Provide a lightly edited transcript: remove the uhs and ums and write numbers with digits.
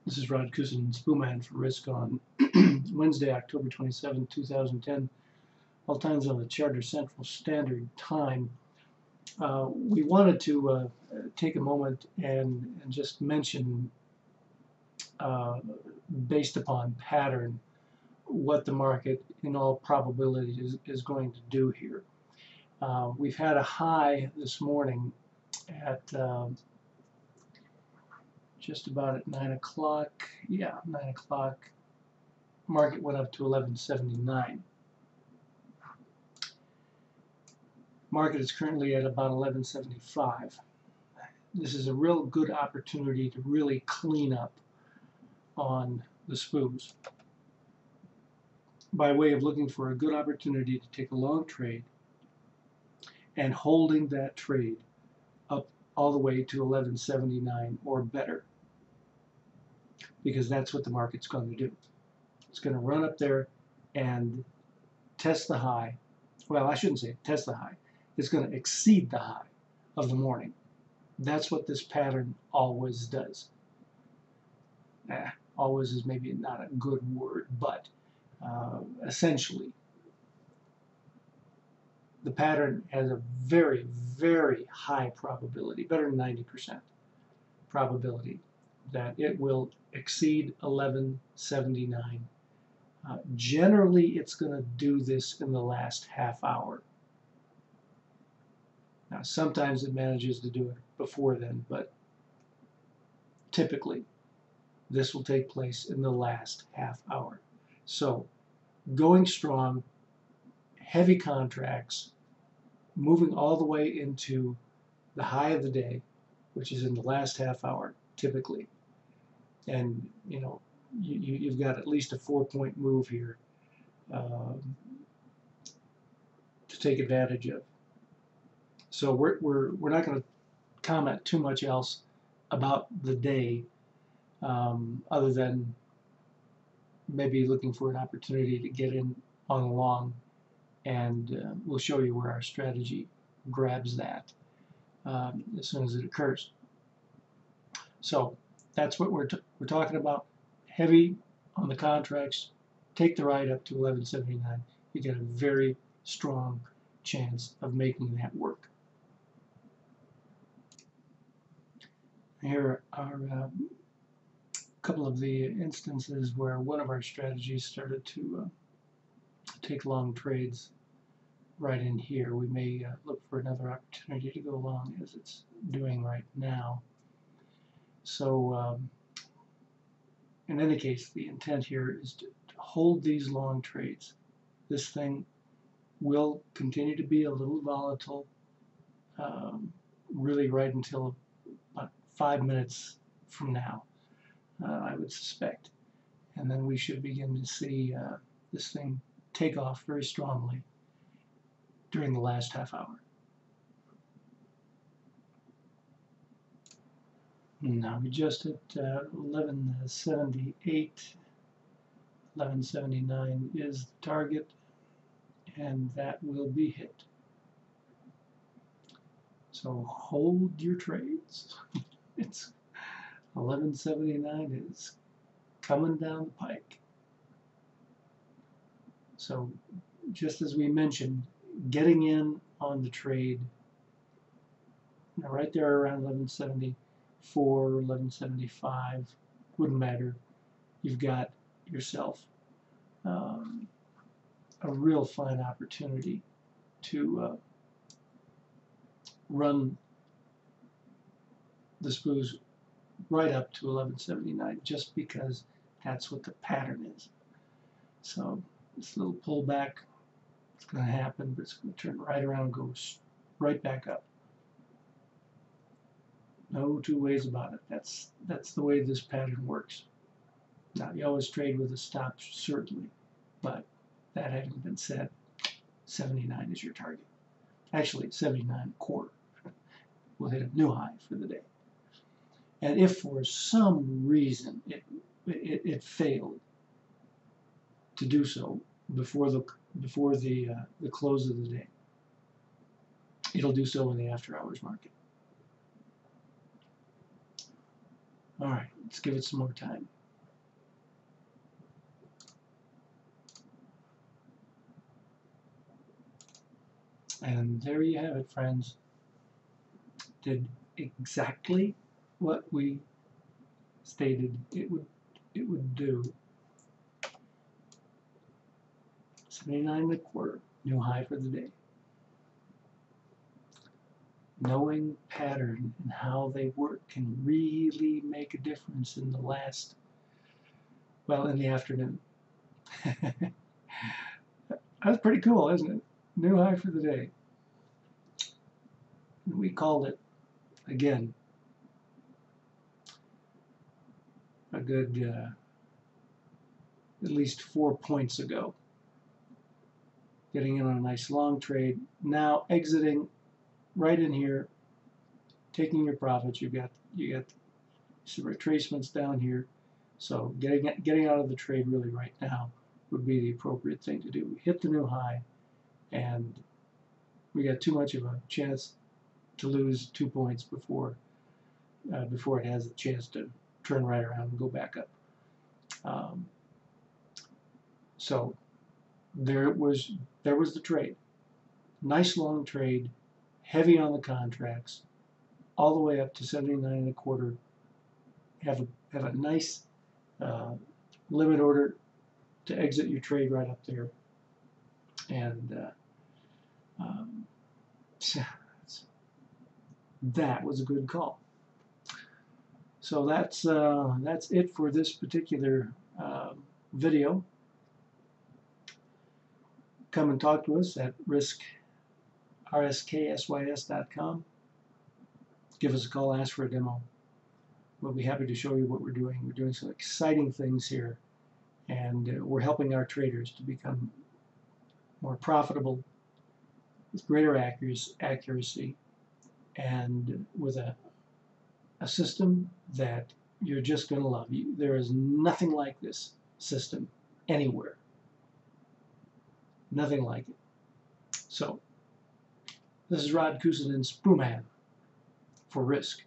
This is Rod Kusin, Spooman for Risk on Wednesday, October 27, 2010. All times on the Charter Central Standard Time. We wanted to take a moment and just mention, based upon pattern, what the market in all probability is going to do here. We've had a high this morning at just about at 9 o'clock. Yeah, 9 o'clock. Market went up to 1179. Market is currently at about 1175. This is a real good opportunity to really clean up on the Spoos by way of looking for a good opportunity to take a long trade and holding that trade up all the way to 1179 or better, because that's what the market's going to do. It's going to run up there and test the high. Well, I shouldn't say test the high. It's going to exceed the high of the morning. That's what this pattern always does. Always is maybe not a good word, but essentially the pattern has a very, very high probability, better than 90% probability, that it will exceed 1179. Generally, it's going to do this in the last half hour. Now, sometimes it manages to do it before then, but typically this will take place in the last half hour. So, going strong, heavy contracts, moving all the way into the high of the day, which is in the last half hour, typically. And, you know, you've got at least a 4-point move here to take advantage of. So we're not going to comment too much else about the day, other than maybe looking for an opportunity to get in on a long, and we'll show you where our strategy grabs that as soon as it occurs. So that's what we're talking about. Heavy on the contracts, take the ride up to 1179. You get a very strong chance of making that work. Here are a couple of the instances where one of our strategies started to take long trades right in here. We may look for another opportunity to go long, as it's doing right now. So in any case, the intent here is to hold these long trades. This thing will continue to be a little volatile, really right until about 5 minutes from now, I would suspect. And then we should begin to see this thing take off very strongly during the last half hour. Now we just at 1178, 1179 is the target, and that will be hit. So hold your trades. It's 1179 is coming down the pike. So just as we mentioned, getting in on the trade, now right there around 1174, 1175, wouldn't matter. You've got yourself a real fine opportunity to run the Spoos right up to 1179, just because that's what the pattern is. So this little pullback, it's going to happen, but it's going to turn right around and go right back up. No two ways about it. That's the way this pattern works. Now, you always trade with a stop, certainly, but that having been said, 79 is your target. Actually, 79.25 will hit a new high for the day. And if for some reason it failed to do so before the close of the day, it'll do so in the after hours market. All right, let's give it some more time. And there you have it, friends. Did exactly what we stated it would do. 79.25, new high for the day. Knowing pattern and how they work can really make a difference in the last, well, in the afternoon. That's pretty cool, isn't it? New high for the day. We called it, again, a good at least 4 points ago. Getting in on a nice long trade. Now exiting right in here, taking your profits. You got some retracements down here. So getting out of the trade really right now would be the appropriate thing to do. We hit the new high, and we got too much of a chance to lose 2 points before it has a chance to turn right around and go back up. So there was the trade. Nice long trade, heavy on the contracts, all the way up to 79.25. Have a nice limit order to exit your trade right up there, and that was a good call. So that's it for this particular video. Come and talk to us at RSKsys.com. Give us a call, ask for a demo. We'll be happy to show you what we're doing. We're doing some exciting things here, and we're helping our traders to become more profitable with greater accuracy, and with a system that you're just going to love. There is nothing like this system anywhere. Nothing like it. So, this is RSKsys Intl for Risk.